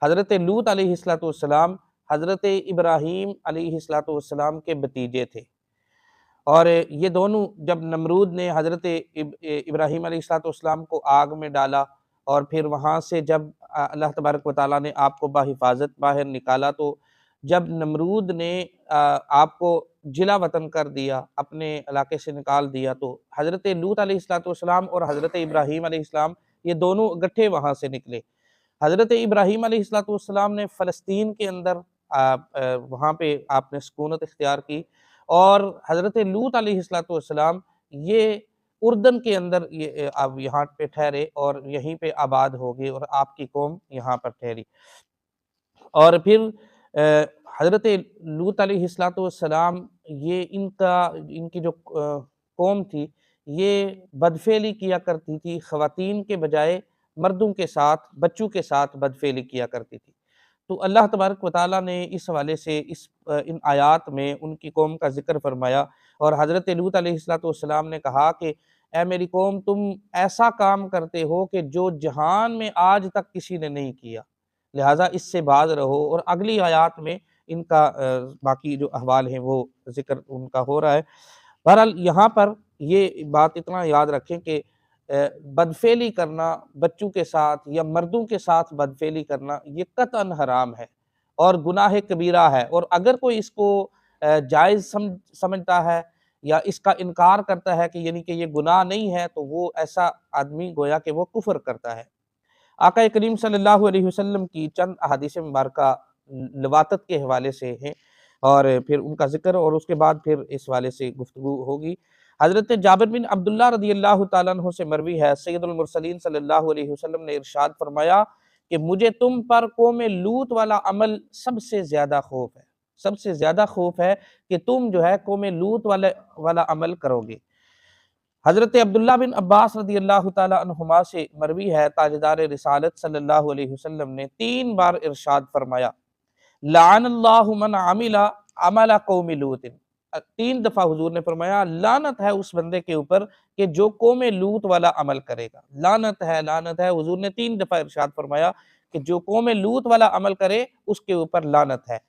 हज़रत लूत अलैहिस्सलाम हज़रत इब्राहीम अलैहिस्सलाम के भतीजे थे। और ये दोनों, जब नमरूद ने हज़रत इब्राहीम अलैहिस्सलाम को आग में डाला और फिर वहाँ से जब अल्लाह तबारक व तआला ने आपको बाहिफाज़त बाहर निकाला, तो जब नमरूद ने आपको जिला वतन कर दिया, अपने इलाके से निकाल दिया, तो हज़रत लूत अलैहिस्सलाम और हज़रत इब्राहीम अलैहिस्सलाम ये दोनों इकट्ठे वहाँ से निकले। हज़रत इब्राहीम अलैहिस्सलाम ने फ़लस्तीन के अंदर वहाँ पे आपने सुकूनत इख्तियार की, और हज़रत लूत अलैहिस्सलाम ये उर्दन के अंदर ये अब यहाँ पे ठहरे और यहीं पे आबाद हो गए और आपकी कौम यहाँ पर ठहरी। और फिर हज़रत लूत अलैहिस्सलाम ये इनकी जो कौम थी, ये बदफ़ेली किया करती थी, ख़वातीन के बजाय मर्दों के साथ, बच्चों के साथ बदफ़ेली किया करती थी। तो अल्लाह तबारक व तआला ने इस हवाले से इन आयात में उनकी कौम का ज़िक्र फ़रमाया, और हज़रत लूत अलैहिस्सलाम ने कहा कि ऐ मेरी कौम, तुम ऐसा काम करते हो कि जो जहान में आज तक किसी ने नहीं किया, लिहाजा इससे बाज रहो। और अगली आयात में इनका बाकी जो अहवाल हैं वो ज़िक्र उनका हो रहा है। बहरहाल यहाँ पर ये बात इतना याद रखें कि बदफ़ेली करना बच्चों के साथ या मर्दों के साथ बदफ़ेली करना ये कतअन हराम है और गुनाह कबीरा है। और अगर कोई इसको जायज़ समझता है या इसका इनकार करता है कि यानी कि ये गुनाह नहीं है, तो वो ऐसा आदमी गोया कि वो कुफ़्र करता है। आका करीम सल्लल्लाहु अलैहि वसल्लम की चंद अहादीस मुबारका लवातत के हवाले से हैं, और फिर उनका ज़िक्र और उसके बाद फिर इस हवाले से गुफ्तगू होगी। हज़रत जाबिर बिन अब्दुल्लाह रज़ियल्लाहु तआला अन्हु से मरवी है, सय्यदुल मुरसलीन सल्लल्लाहु अलैहि वसल्लम ने इरशाद फरमाया कि मुझे तुम पर कौम लूत वाला अमल सबसे ज़्यादा खौफ है। सबसे ज़्यादा खौफ है कि तुम जो है कौम लूत वाला अमल करोगे। हज़रत अब्दुल्लाह बिन अब्बास रज़ियल्लाहु तआला अन्हुमा से मरवी है, ताजदार रिसालत सल्लल्लाहु अलैहि वसल्लम ने 3 बार इरशाद फरमाया, लानल्लाहु मन अमिला अमला कौम लूत। 3 दफ़ा हुज़ूर ने फरमाया, लानत है उस बंदे के ऊपर कि जो कौम लूत वाला अमल करेगा। लानत है, लानत है। हुज़ूर ने 3 दफ़ा इरशाद फरमाया कि जो कौम लूत वाला अमल करे उसके ऊपर लानत है।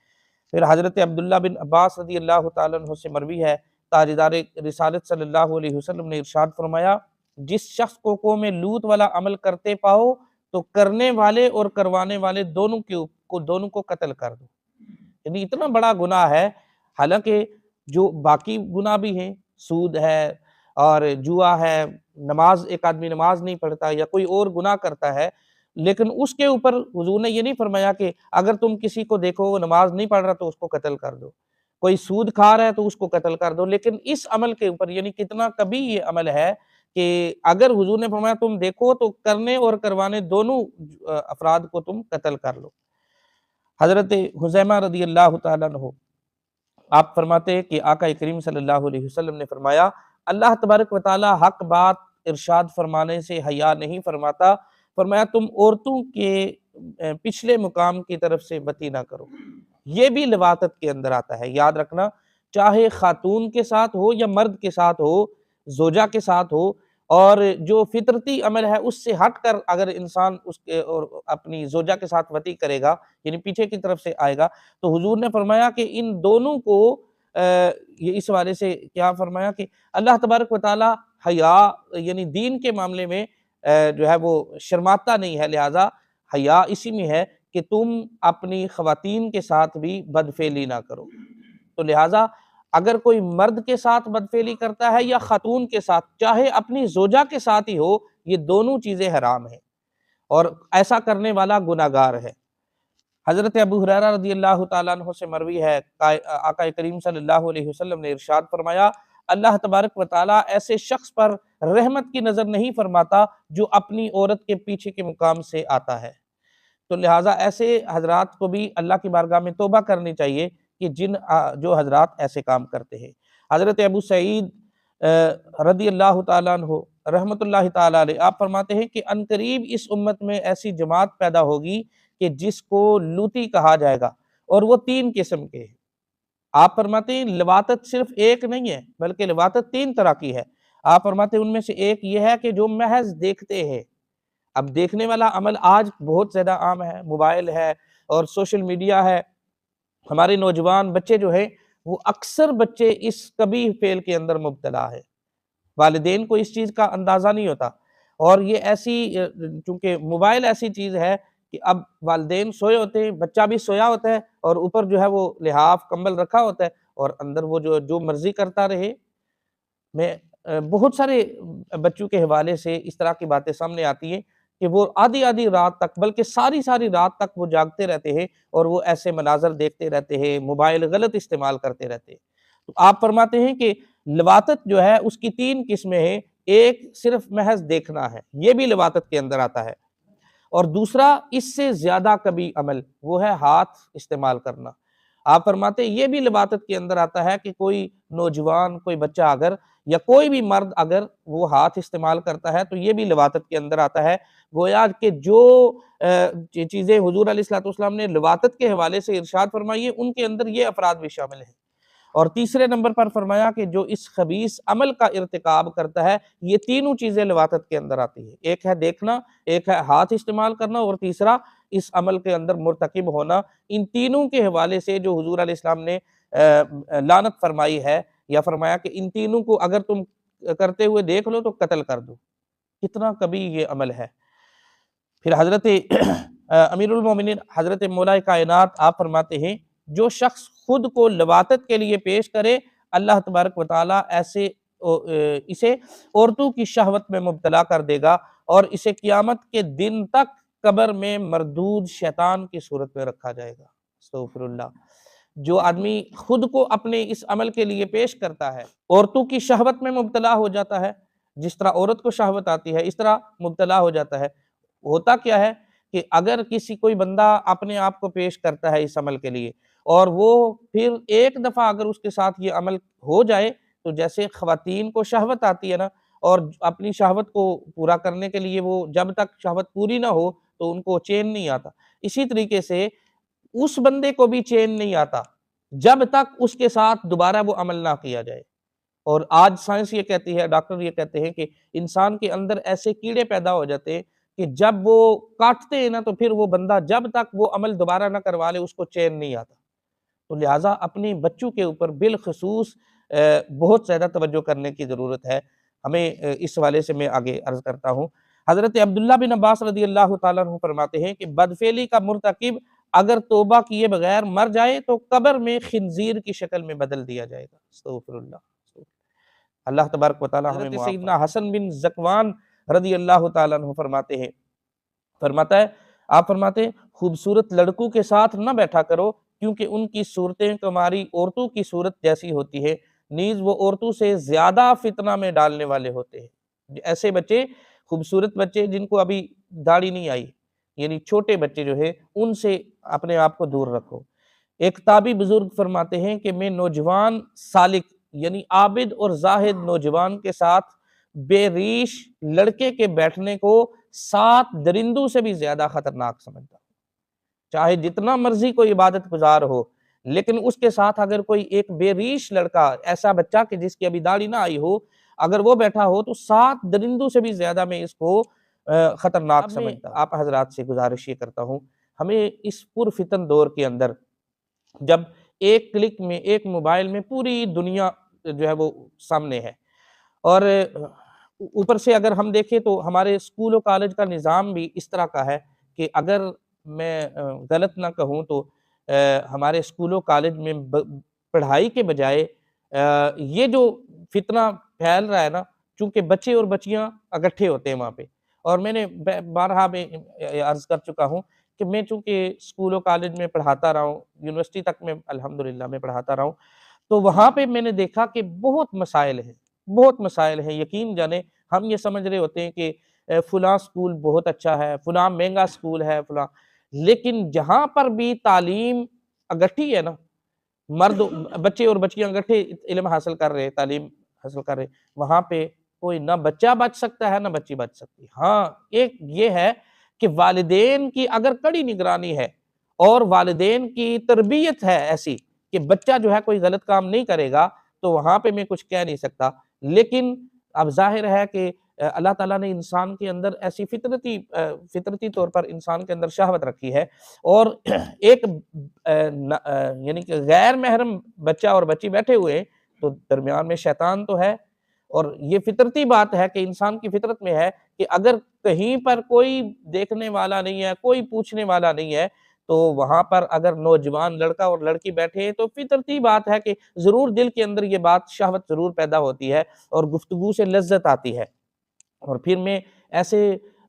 फिर हज़रत अब्दुल्लाह बिन अब्बास रज़ियल्लाहु तआला अन्हु से मरवी है, ताजदार रिसालत सल्लल्लाहु अलैहि वसल्लम ने इरशाद फरमाया, जिस शख्स को कौम लूत वाला अमल करते पाओ, तो करने वाले और करवाने वाले दोनों को कत्ल कर दो। यानी इतना बड़ा गुनाह है। हालांकि जो बाकी गुनाह भी हैं, सूद है और जुआ है, नमाज, एक आदमी नमाज नहीं पढ़ता या कोई और गुनाह करता है, लेकिन उसके ऊपर हुजूर ने ये नहीं फरमाया कि अगर तुम किसी को देखो वो नमाज नहीं पढ़ रहा तो उसको कत्ल कर दो, कोई सूद खा रहा है तो उसको कत्ल कर दो। लेकिन इस अमल के ऊपर यानी कितना कभी ये अमल है कि अगर हुजूर ने फरमाया तुम देखो तो करने और करवाने दोनों अफराद को तुम कत्ल कर लो। हज़रत हुज़ैमा रज़ियल्लाहु तआला अन्हु आप फरमाते हैं कि आका करीम सल्लल्लाहु अलैहि वसल्लम ने फरमाया, अल्लाह तबारक व तआला हक बात इरशाद फरमाने से हया नहीं फरमाता। फरमाया तुम औरतों के पिछले मुकाम की तरफ से बती ना करो। ये भी लवातत के अंदर आता है, याद रखना, चाहे खातून के साथ हो या मर्द के साथ हो, ज़ोजा के साथ हो, और जो फितरती अमल है उससे हट कर अगर इंसान उसके और अपनी ज़ोजा के साथ वती करेगा, यानी पीछे की तरफ से आएगा, तो हुजूर ने फरमाया कि इन दोनों को ये इस हवाले से क्या फरमाया कि अल्लाह तबारक व तआला हया यानी दीन के मामले में जो है वो शर्माता नहीं है। लिहाजा हया इसी में है कि तुम अपनी ख़वातीन के साथ भी बदफ़ेली ना करो। तो लिहाजा अगर कोई मर्द के साथ बदफ़ेली करता है या ख़ातून के साथ, चाहे अपनी ज़ोजा के साथ ही हो, ये दोनों चीज़ें हराम हैं और ऐसा करने वाला गुनाहगार है। हज़रत अबू हुरैरा रज़ियल्लाहु तआला अन्हु से मरवी है, आका करीम सल्लल्लाहु अलैहि वसल्लम ने इरशाद फरमाया, अल्लाह तबारक व तआला ऐसे शख्स पर रहमत की नज़र नहीं फरमाता जो अपनी औरत के पीछे के मुकाम से आता है। तो लिहाजा ऐसे हज़रात को भी अल्लाह की बारगाह में तौबा करनी चाहिए कि जो हज़रात ऐसे काम करते हैं। हज़रत अबू सईद रज़ियल्लाहु तआला अन्हु रहमतुल्लाहि तआला अलैह आप फरमाते हैं कि अनकरीब इस उम्मत में ऐसी जमात पैदा होगी कि जिसको लूती कहा जाएगा, और वो 3 किस्म के हैं। आप फरमाते हैं लवातत सिर्फ एक नहीं है, बल्कि लवातत 3 तरह की है। आप फरमाते हैं उनमें से एक ये है कि जो महज़ देखते हैं, अब देखने वाला अमल आज बहुत ज़्यादा आम है, मोबाइल है और सोशल मीडिया है। हमारे नौजवान बच्चे जो हैं वो अक्सर बच्चे इस कबीह फ़ेल के अंदर मुब्तला है। वालिदैन को इस चीज़ का अंदाज़ा नहीं होता और ये ऐसी चूँकि मोबाइल ऐसी चीज़ है कि अब वालिदैन सोए होते हैं, बच्चा भी सोया होता है और ऊपर जो है वो लिहाफ़, कंबल रखा होता है और अंदर वो जो मर्ज़ी करता रहे। मैं बहुत सारे बच्चों के हवाले से इस तरह की बातें सामने आती हैं कि वो आधी-आधी रात तक बल्कि सारी-सारी रात तक वो जागते रहते हैं और वो ऐसे मनाज़र देखते रहते हैं, मोबाइल गलत इस्तेमाल करते रहते हैं। तो आप फरमाते हैं कि लवातत जो है उसकी 3 किस्में हैं, एक सिर्फ़ महज़ देखना है, ये भी लवातत के अंदर आता है और दूसरा इससे ज़्यादा कभी अमल, वो है हाथ इस्तेमाल करना। आप फरमाते हैं ये भी लवातत के अंदर आता है कि कोई नौजवान, कोई बच्चा अगर या कोई भी मर्द अगर वो हाथ इस्तेमाल करता है तो ये भी लवातत के अंदर आता है। गोया कि जो चीज़ें हुज़ूर अलैहिस्सलाम ने लवातत के हवाले से इरशाद फरमाई है उनके अंदर ये अफ़राद भी शामिल हैं। और तीसरे नंबर पर फरमाया कि जो इस खबीस अमल का इर्तिकाब करता है, ये तीनों चीज़ें लवातत के अंदर आती है। एक है देखना, एक है हाथ इस्तेमाल करना और तीसरा इस अमल के अंदर मुर्तकिब होना। इन तीनों के हवाले से जो हुज़ूर अलैहिस्सलाम ने लानत फरमाई है या फरमाया कि इन तीनों को अगर तुम करते हुए देख लो तो कत्ल कर दो। कितना कभी ये अमल है। फिर हज़रत अमीरुल मोमिनीन हज़रत मौलाए कायनात आप फरमाते हैं जो शख्स खुद को लवातत के लिए पेश करे अल्लाह तबारक व तआला ऐसे इसे औरतों की शहवत में मुब्तला कर देगा और इसे क़यामत के दिन तक कब्र में मरदूद शैतान की सूरत में रखा जाएगा। अस्तग़फिरुल्लाह। जो आदमी खुद को अपने इस अमल के लिए पेश करता है, औरतों की शहवत में मुब्तला हो जाता है, जिस तरह औरत को शहवत आती है, इस तरह मुब्तला हो जाता है। होता क्या है कि अगर किसी कोई बंदा अपने आप को पेश करता है इस अमल के लिए और वो फिर एक दफ़ा अगर उसके साथ ये अमल हो जाए, तो जैसे ख़वातीन को शहवत आती है ना और अपनी शहवत को पूरा करने के लिए वो जब तक शहवत पूरी ना हो, तो उनको चैन नहीं आता। इसी तरीके से उस बंदे को भी चैन नहीं आता, जब तक उसके साथ दोबारा वो अमल ना किया जाए। और आज साइंस ये कहती है, डॉक्टर ये कहते हैं कि इंसान के अंदर ऐसे कीड़े पैदा हो जाते हैं कि जब वो काटते हैं ना तो फिर वो बंदा जब तक वो अमल दोबारा ना करवा ले उसको चैन नहीं आता। तो लिहाज़ा अपने बच्चों के ऊपर बिलख़ुसूस बहुत ज़्यादा तवज्जो करने की ज़रूरत है। हमें इस हवाले से मैं आगे अर्ज़ करता हूँ। हज़रत अब्दुल्लाह बिन अब्बास रज़ियल्लाहु तआला अन्हु फरमाते हैं कि बदफ़ेली का मुर्तकिब अगर तौबा किए बगैर मर जाए तो कब्र में खिंज़ीर की शक्ल में बदल दिया जाएगा। अस्तग़फिरुल्लाह। अल्लाह तबारक व तआला हमें हज़रत सैयदना हसन बिन ज़कवान रज़ियल्लाहु तआला अन्हु फरमाते हैं फरमाता है आप फरमाते हैं खूबसूरत लड़कों के साथ न बैठा करो क्योंकि उनकी सूरतें तुम्हारी औरतों की सूरत जैसी होती है, नीज़ वो औरतों से ज़्यादा फितना में डालने वाले होते हैं। ऐसे बच्चे, खूबसूरत बच्चे जिनको अभी दाढ़ी नहीं आई, यानी छोटे बच्चे जो है उनसे अपने आप को दूर रखो। एक ताबी बुजुर्ग फरमाते हैं कि मैं नौजवान सालिक यानी आबिद और जाहिद नौजवान के साथ बेरीश लड़के के बैठने को 7 दरिंदों से भी ज्यादा खतरनाक समझता हूँ। चाहे जितना मर्जी कोई इबादत गुजार हो, लेकिन उसके साथ अगर कोई एक बेरीश लड़का, ऐसा बच्चा कि जिसकी अभी दाढ़ी ना आई हो, अगर वो बैठा हो तो 7 दरिंदों से भी ज्यादा मैं इसको खतरनाक समझता हूँ। आप हजरात से गुजारिश ये करता हूँ, हमें इस पुरफितन दौर के अंदर जब एक क्लिक में, एक मोबाइल में पूरी दुनिया जो है वो सामने है और ऊपर से अगर हम देखें तो हमारे स्कूल और कॉलेज का निज़ाम भी इस तरह का है कि अगर मैं गलत ना कहूँ तो हमारे स्कूलों कॉलेज में पढ़ाई के बजाय ये जो फितना फैल रहा है ना, चूँकि बच्चे और बच्चियाँ इकट्ठे होते हैं वहाँ पे और मैंने बारहा में अर्ज़ कर चुका हूँ कि मैं चूँकि स्कूल और कॉलेज में पढ़ाता रहा हूँ, यूनिवर्सिटी तक में अल्हम्दुलिल्लाह मैं पढ़ाता रहा हूँ, तो वहाँ पे मैंने देखा कि बहुत मसाइल हैं। यकीन जाने हम ये समझ रहे होते हैं कि फ़लाँ स्कूल बहुत अच्छा है, फ़लाँ महँगा स्कूल है, फ़लाँ, लेकिन जहाँ पर भी तालीम इकट्ठी है ना, मर्द बच्चे और बच्चियाँ इकट्ठे इल्म हासिल कर रहे हैं, तालीम हासिल कर रहे हैं, वहाँ पे कोई ना बच्चा बच सकता है, ना बच्ची बच सकती। हाँ, एक ये है कि वालिदैन की अगर कड़ी निगरानी है और वालिदैन की तरबियत है ऐसी कि बच्चा जो है कोई गलत काम नहीं करेगा, तो वहाँ पे मैं कुछ कह नहीं सकता। लेकिन अब ज़ाहिर है कि अल्लाह ताला ने इंसान के अंदर ऐसी फितरती तौर पर इंसान के अंदर शहवत रखी है, और एक यानी कि गैर महरम बच्चा और बच्ची बैठे हुए हैं, तो दरमियान में शैतान तो है। और ये फितरती बात है कि इंसान की फितरत में है कि अगर कहीं पर कोई देखने वाला नहीं है, कोई पूछने वाला नहीं है, तो वहाँ पर अगर नौजवान लड़का और लड़की बैठे हैं, तो फितरती बात है कि ज़रूर दिल के अंदर ये बात शहवत ज़रूर पैदा होती है और गुफ्तगू से लज़्ज़त आती है। और फिर मैं ऐसे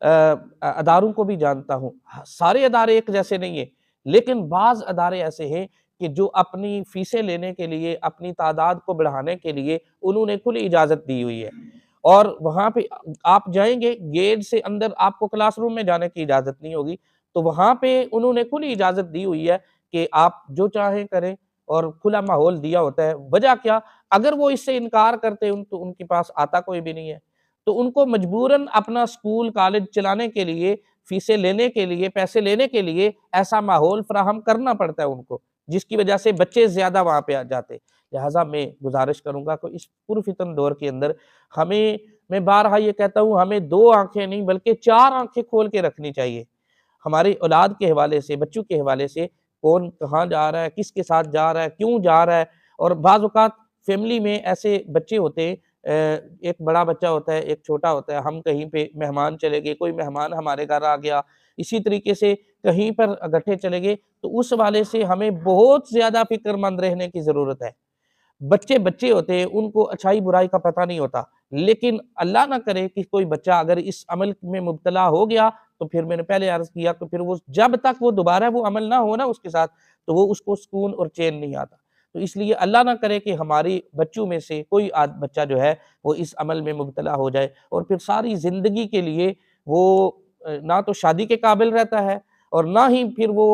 अदारों को भी जानता हूँ। सारे अदारे एक जैसे नहीं है, लेकिन बाज़ अदारे ऐसे हैं कि जो अपनी फ़ीसें लेने के लिए, अपनी तादाद को बढ़ाने के लिए उन्होंने खुली इजाज़त दी हुई है। और वहाँ पे आप जाएँगे, गेट से अंदर आपको क्लासरूम में जाने की इजाज़त नहीं होगी, तो वहाँ पे उन्होंने खुली इजाज़त दी हुई है कि आप जो चाहें करें, और खुला माहौल दिया होता है। वजह क्या? अगर वो इससे इनकार करते तो उनके पास आता कोई भी नहीं है। तो उनको मजबूरन अपना स्कूल, कॉलेज चलाने के लिए, फीसें लेने के लिए, पैसे लेने के लिए ऐसा माहौल फ़राहम करना पड़ता है उनको, जिसकी वजह से बच्चे ज़्यादा वहाँ पे आ जाते। लिहाज़ा मैं गुज़ारिश करूँगा कि इस पुरफ़ितन दौर के अंदर हमें, मैं बारहा ये कहता हूँ, हमें 2 आँखें नहीं बल्कि 4 आँखें खोल के रखनी चाहिए। हमारी औलाद के हवाले से, बच्चों के हवाले से, कौन कहाँ जा रहा है, किसके साथ जा रहा है, क्यों जा रहा है। और बाज़ औक़ात फ़ैमिली में ऐसे बच्चे होते हैं, एक बड़ा बच्चा होता है, एक छोटा होता है, हम कहीं पे मेहमान चले गए, कोई मेहमान हमारे घर आ गया, इसी तरीके से कहीं पर इकट्ठे चले गए, तो उस हवाले से हमें बहुत ज़्यादा फ़िक्रमंद रहने की ज़रूरत है। बच्चे बच्चे होते हैं, उनको अच्छाई-बुराई का पता नहीं होता। लेकिन अल्लाह ना करे कि कोई बच्चा अगर इस अमल में मुब्तला हो गया, तो फिर मैंने पहले अर्ज़ किया कि फिर वो जब तक वो दोबारा वो अमल ना हो ना उसके साथ, तो वो उसको सुकून और चैन नहीं आता। तो इसलिए अल्लाह ना करे कि हमारी बच्चों में से कोई बच्चा जो है, वो इस अमल में मुब्तला हो जाए, और फिर सारी ज़िंदगी के लिए वो ना तो शादी के काबिल रहता है, और ना ही फिर वो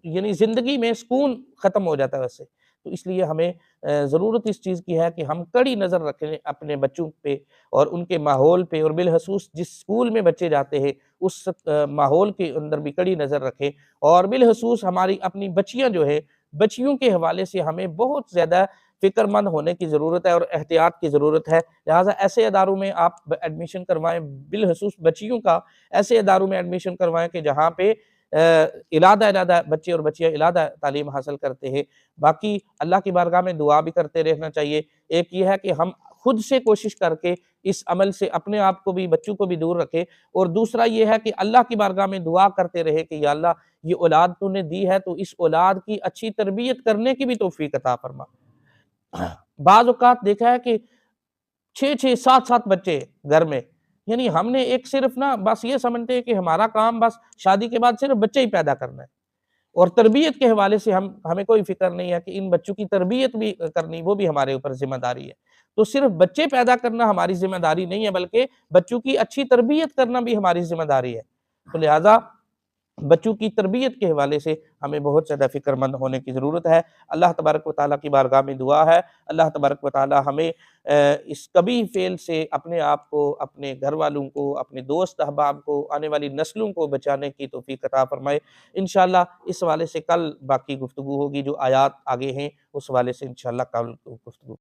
यानी ज़िंदगी में सुकून ख़त्म हो जाता है उससे। तो इसलिए हमें ज़रूरत इस चीज़ की है कि हम कड़ी नज़र रखें अपने बच्चों पे और उनके माहौल पे, और बिलख़ुसूस जिस स्कूल में बच्चे जाते हैं उस माहौल के अंदर भी कड़ी नज़र रखें। और बिलख़ुसूस हमारी अपनी बच्चियाँ जो है, बच्चियों के हवाले से हमें बहुत ज़्यादा फ़िक्रमंद होने की ज़रूरत है और एहतियात की ज़रूरत है। लिहाज़ा ऐसे इदारों में आप एडमिशन करवाएँ, बिलख़ुसूस बच्चियों का ऐसे इदारों में एडमिशन करवाएँ कि जहाँ पे इलादा-इलादा बच्चे और बच्चियाँ इलादा तालीम हासिल करते हैं। बाकी अल्लाह की बारगाह में दुआ भी करते रहना चाहिए। एक ये है कि हम खुद से कोशिश करके इस अमल से अपने आप को भी, बच्चों को भी दूर रखें, और दूसरा ये है कि अल्लाह की बारगाह में दुआ करते रहें कि या अल्लाह, ये औलाद तूने दी है, तो इस औलाद की अच्छी तरबियत करने की भी तौफ़ीक अता फ़रमा। बाज़ औक़ात देखा है कि 6-6, 7-7 बच्चे घर में, यानी हमने एक सिर्फ़ ना बस ये समझते हैं कि हमारा काम बस शादी के बाद सिर्फ़ बच्चे ही पैदा करना है। और तरबियत के हवाले से हमें कोई फ़िक्र नहीं है कि इन बच्चों की तरबियत भी करनी, वो भी हमारे ऊपर ज़िम्मेदारी है। तो सिर्फ़ बच्चे पैदा करना हमारी ज़िम्मेदारी नहीं है, बल्कि बच्चों की अच्छी तरबियत करना भी हमारी ज़िम्मेदारी है। तो लिहाज़ा बच्चों की तरबियत के हवाले से हमें बहुत ज़्यादा फ़िक्रमंद होने की ज़रूरत है। अल्लाह तबारक व तआला की बारगाह में दुआ है, अल्लाह तबारक व तआला हमें इस कबीह फ़ेल से अपने आप को, अपने घरवालों को, अपने दोस्त अहबाब को, आने वाली नस्लों को बचाने की तौफ़ीक अता फ़रमाए। इंशाअल्लाह इस हवाले से कल बाकी गुफ्तगू होगी, जो आयात आगे हैं, उस हवाले से इंशाअल्लाह कल गुफ्तगू